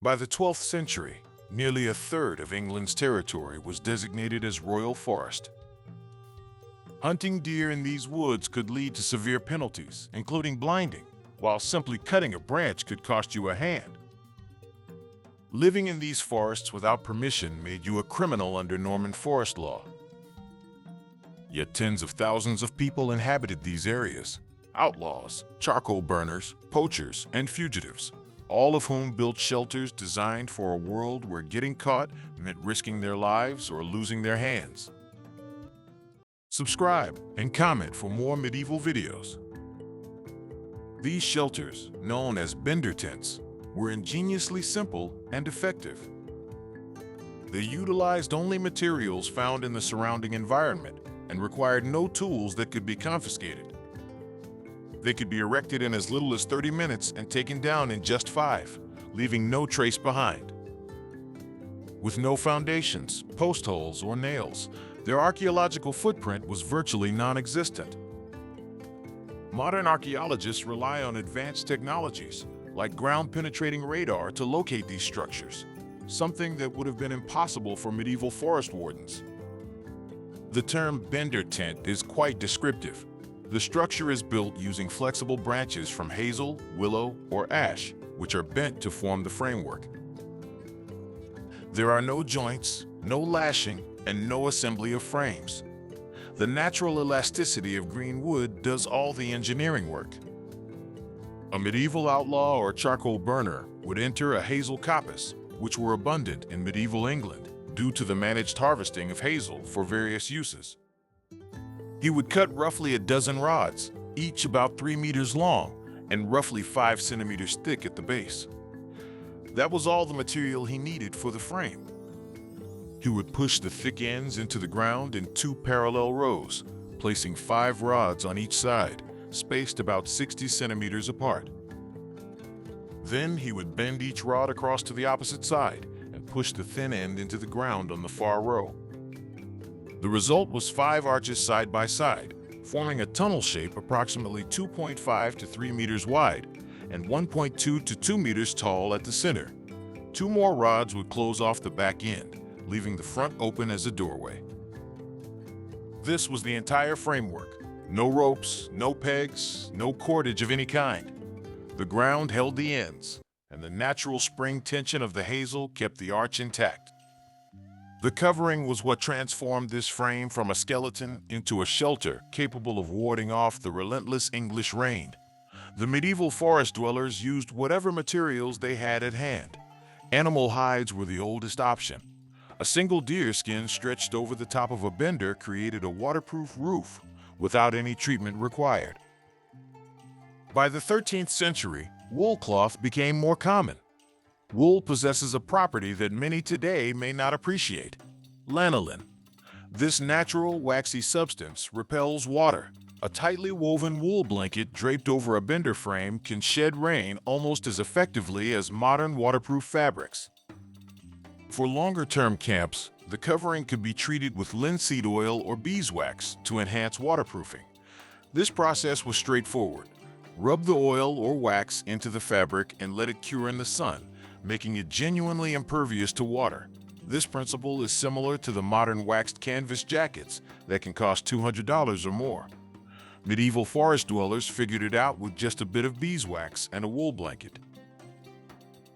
By the 12th century, nearly a third of England's territory was designated as royal forest. Hunting deer in these woods could lead to severe penalties, including blinding, while simply cutting a branch could cost you a hand. Living in these forests without permission made you a criminal under Norman forest law. Yet tens of thousands of people inhabited these areas: outlaws, charcoal burners, poachers, and fugitives, all of whom built shelters designed for a world where getting caught meant risking their lives or losing their hands. Subscribe and comment for more medieval videos. These shelters, known as bender tents, were ingeniously simple and effective. They utilized only materials found in the surrounding environment and required no tools that could be confiscated. They could be erected in as little as 30 minutes and taken down in just 5, leaving no trace behind. With no foundations, post holes, or nails, their archaeological footprint was virtually non-existent. Modern archaeologists rely on advanced technologies, like ground-penetrating radar, to locate these structures, something that would have been impossible for medieval forest wardens. The term bender tent is quite descriptive. The structure is built using flexible branches from hazel, willow, or ash, which are bent to form the framework. There are no joints, no lashing, and no assembly of frames. The natural elasticity of green wood does all the engineering work. A medieval outlaw or charcoal burner would enter a hazel coppice, which were abundant in medieval England due to the managed harvesting of hazel for various uses. He would cut roughly a dozen rods, each about 3 meters long and roughly 5 centimeters thick at the base. That was all the material he needed for the frame. He would push the thick ends into the ground in 2 parallel rows, placing 5 rods on each side, spaced about 60 centimeters apart. Then he would bend each rod across to the opposite side and push the thin end into the ground on the far row. The result was 5 arches side by side, forming a tunnel shape approximately 2.5 to 3 meters wide and 1.2 to 2 meters tall at the center. 2 more rods would close off the back end, leaving the front open as a doorway. This was the entire framework. No ropes, no pegs, no cordage of any kind. The ground held the ends, and the natural spring tension of the hazel kept the arch intact. The covering was what transformed this frame from a skeleton into a shelter capable of warding off the relentless English rain. The medieval forest dwellers used whatever materials they had at hand. Animal hides were the oldest option. A single deer skin stretched over the top of a bender created a waterproof roof without any treatment required. By the 13th century, wool cloth became more common. Wool possesses a property that many today may not appreciate: lanolin. This natural, waxy substance repels water. A tightly woven wool blanket draped over a bender frame can shed rain almost as effectively as modern waterproof fabrics. For longer-term camps, the covering could be treated with linseed oil or beeswax to enhance waterproofing. This process was straightforward. Rub the oil or wax into the fabric and let it cure in the sun, making it genuinely impervious to water. This principle is similar to the modern waxed canvas jackets that can cost $200 or more. Medieval forest dwellers figured it out with just a bit of beeswax and a wool blanket.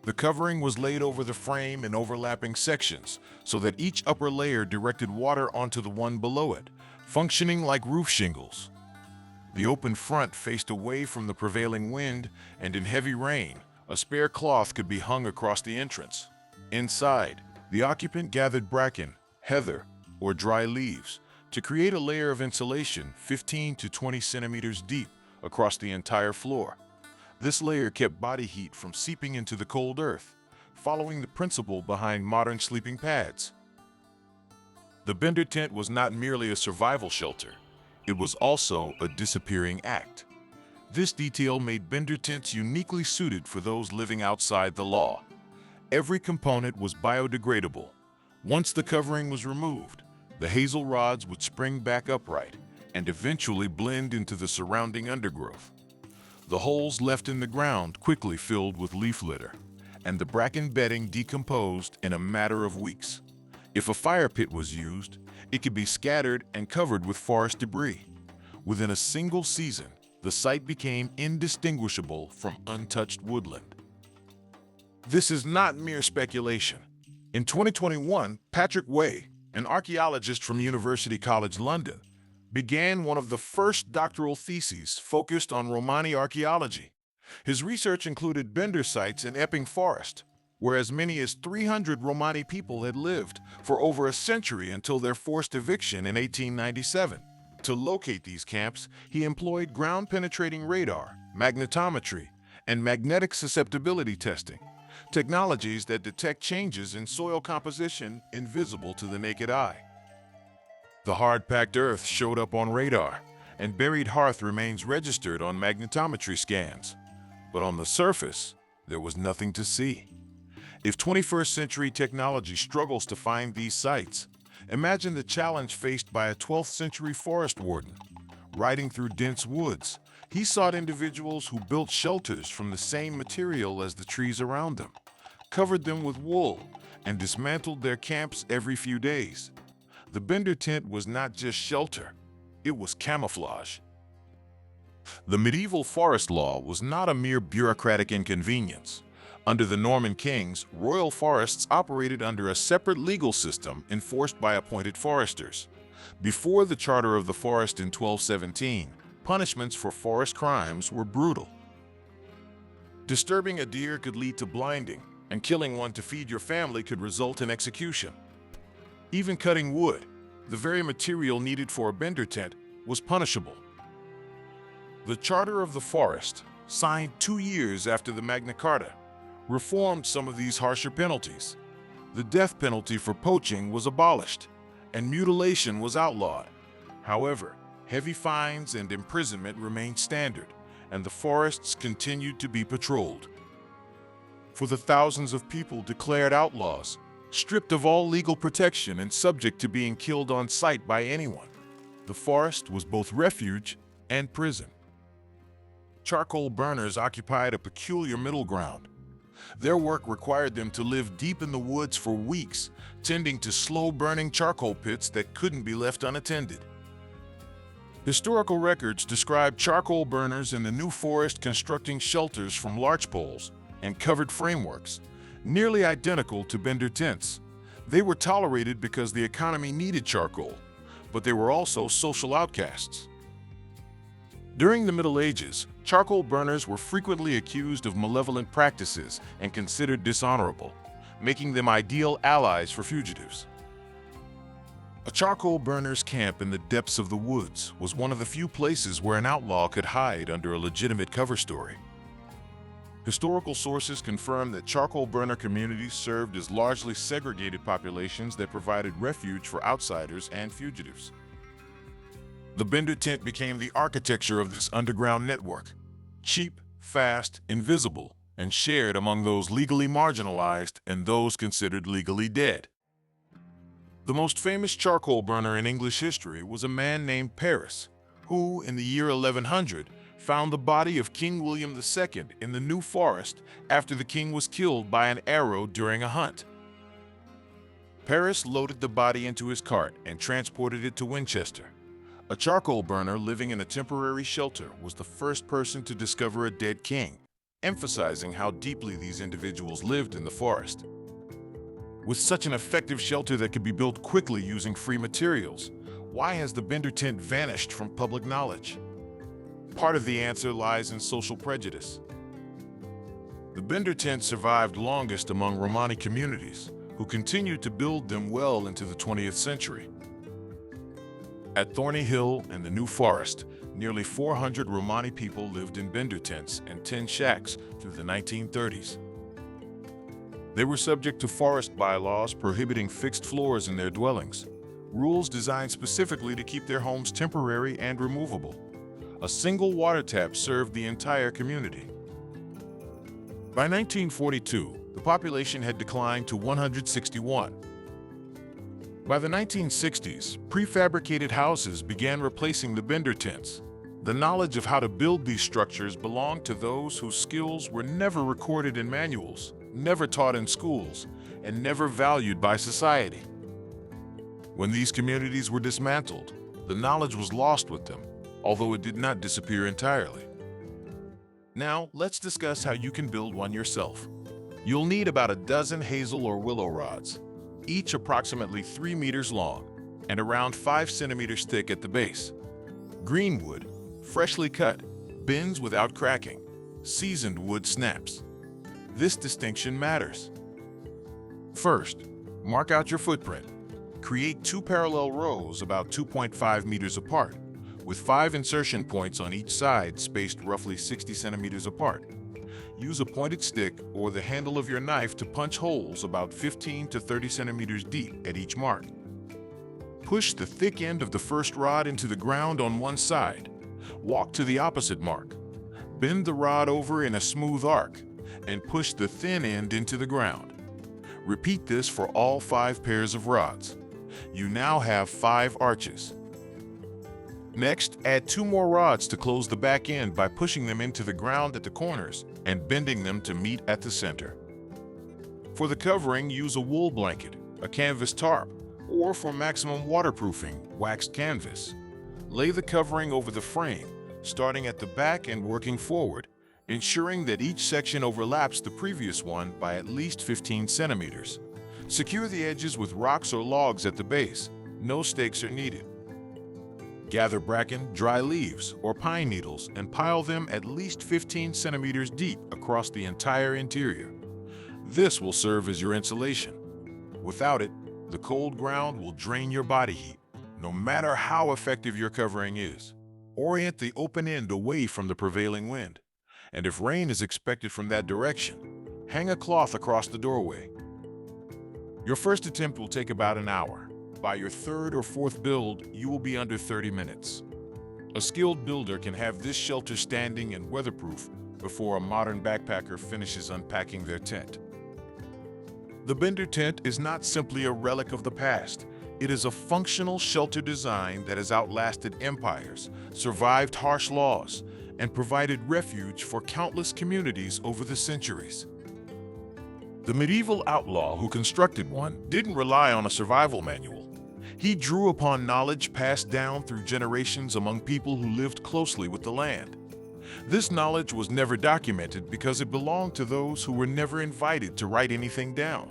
The covering was laid over the frame in overlapping sections so that each upper layer directed water onto the one below it, functioning like roof shingles. The open front faced away from the prevailing wind, and in heavy rain, a spare cloth could be hung across the entrance. Inside, the occupant gathered bracken, heather, or dry leaves to create a layer of insulation 15 to 20 centimeters deep across the entire floor. This layer kept body heat from seeping into the cold earth, following the principle behind modern sleeping pads. The bender tent was not merely a survival shelter, it was also a disappearing act. This detail made bender tents uniquely suited for those living outside the law. Every component was biodegradable. Once the covering was removed, the hazel rods would spring back upright and eventually blend into the surrounding undergrowth. The holes left in the ground quickly filled with leaf litter. and the bracken bedding decomposed in a matter of weeks. If a fire pit was used, it could be scattered and covered with forest debris. Within a single season, the site became indistinguishable from untouched woodland. This is not mere speculation. In 2021, Patrick Way, an archaeologist from University College London, began one of the first doctoral theses focused on Romani archaeology. His research included Bender sites in Epping Forest, where as many as 300 Romani people had lived for over a century until their forced eviction in 1897. To locate these camps, he employed ground-penetrating radar, magnetometry, and magnetic susceptibility testing, technologies that detect changes in soil composition invisible to the naked eye. The hard-packed earth showed up on radar, and buried hearth remains registered on magnetometry scans. But on the surface, there was nothing to see. If 21st century technology struggles to find these sites, imagine the challenge faced by a 12th century forest warden. Riding through dense woods, he sought individuals who built shelters from the same material as the trees around them, covered them with wool, and dismantled their camps every few days. The Bender tent was not just shelter, it was camouflage. The medieval forest law was not a mere bureaucratic inconvenience. Under the Norman kings, royal forests operated under a separate legal system enforced by appointed foresters. Before the Charter of the Forest in 1217, punishments for forest crimes were brutal. Disturbing a deer could lead to blinding, and killing one to feed your family could result in execution. Even cutting wood, the very material needed for a Bender tent, was punishable. The Charter of the Forest, signed 2 years after the Magna Carta, reformed some of these harsher penalties. The death penalty for poaching was abolished, and mutilation was outlawed. However, heavy fines and imprisonment remained standard, and the forests continued to be patrolled. For the thousands of people declared outlaws, stripped of all legal protection and subject to being killed on sight by anyone, the forest was both refuge and prison. Charcoal burners occupied a peculiar middle ground. Their work required them to live deep in the woods for weeks, tending to slow-burning charcoal pits that couldn't be left unattended. Historical records describe charcoal burners in the New Forest constructing shelters from larch poles and covered frameworks, nearly identical to Bender tents. They were tolerated because the economy needed charcoal, but they were also social outcasts. During the Middle Ages, charcoal burners were frequently accused of malevolent practices and considered dishonorable, making them ideal allies for fugitives. A charcoal burner's camp in the depths of the woods was one of the few places where an outlaw could hide under a legitimate cover story. Historical sources confirm that charcoal burner communities served as largely segregated populations that provided refuge for outsiders and fugitives. The Bender tent became the architecture of this underground network, cheap, fast, invisible, and shared among those legally marginalized and those considered legally dead. The most famous charcoal burner in English history was a man named Paris, who, in the year 1100, found the body of King William II in the New Forest after the king was killed by an arrow during a hunt. Paris loaded the body into his cart and transported it to Winchester. A charcoal burner living in a temporary shelter was the first person to discover a dead king, emphasizing how deeply these individuals lived in the forest. With such an effective shelter that could be built quickly using free materials, why has the Bender tent vanished from public knowledge? Part of the answer lies in social prejudice. The Bender tent survived longest among Romani communities, who continued to build them well into the 20th century. At Thorny Hill and the New Forest, nearly 400 Romani people lived in Bender tents and tin shacks through the 1930s. They were subject to forest bylaws prohibiting fixed floors in their dwellings, rules designed specifically to keep their homes temporary and removable. A single water tap served the entire community. By 1942, the population had declined to 161. By the 1960s, prefabricated houses began replacing the Bender tents. The knowledge of how to build these structures belonged to those whose skills were never recorded in manuals, never taught in schools, and never valued by society. When these communities were dismantled, the knowledge was lost with them, although it did not disappear entirely. Now, let's discuss how you can build one yourself. You'll need about a dozen hazel or willow rods, each approximately 3 meters long and around 5 centimeters thick at the base. Green wood, freshly cut, bends without cracking. Seasoned wood snaps. This distinction matters. First, mark out your footprint. Create 2 parallel rows about 2.5 meters apart, with 5 insertion points on each side spaced roughly 60 centimeters apart. Use a pointed stick or the handle of your knife to punch holes about 15 to 30 centimeters deep at each mark. Push the thick end of the first rod into the ground on one side. Walk to the opposite mark. Bend the rod over in a smooth arc and push the thin end into the ground. Repeat this for all 5 pairs of rods. You now have 5 arches. Next, add 2 more rods to close the back end by pushing them into the ground at the corners and bending them to meet at the center. For the covering, use a wool blanket, a canvas tarp, or for maximum waterproofing, waxed canvas. Lay the covering over the frame, starting at the back and working forward, ensuring that each section overlaps the previous one by at least 15 centimeters. Secure the edges with rocks or logs at the base. No stakes are needed. Gather bracken, dry leaves, or pine needles and pile them at least 15 centimeters deep across the entire interior. This will serve as your insulation. Without it, the cold ground will drain your body heat, no matter how effective your covering is. Orient the open end away from the prevailing wind, and if rain is expected from that direction, hang a cloth across the doorway. Your first attempt will take about an hour. By your 3rd or 4th build, you will be under 30 minutes. A skilled builder can have this shelter standing and weatherproof before a modern backpacker finishes unpacking their tent. The Bender tent is not simply a relic of the past. It is a functional shelter design that has outlasted empires, survived harsh laws, and provided refuge for countless communities over the centuries. The medieval outlaw who constructed one didn't rely on a survival manual. He drew upon knowledge passed down through generations among people who lived closely with the land. This knowledge was never documented because it belonged to those who were never invited to write anything down.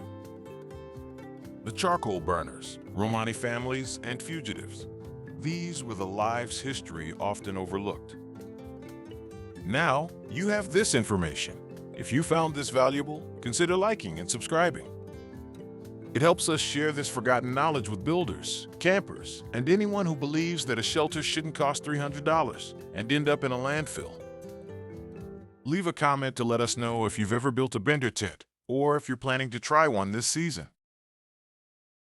The charcoal burners, Romani families, and fugitives. These were the lives' history often overlooked. Now, you have this information. If you found this valuable, consider liking and subscribing. It helps us share this forgotten knowledge with builders, campers, and anyone who believes that a shelter shouldn't cost $300 and end up in a landfill. Leave a comment to let us know if you've ever built a Bender tent, or if you're planning to try one this season.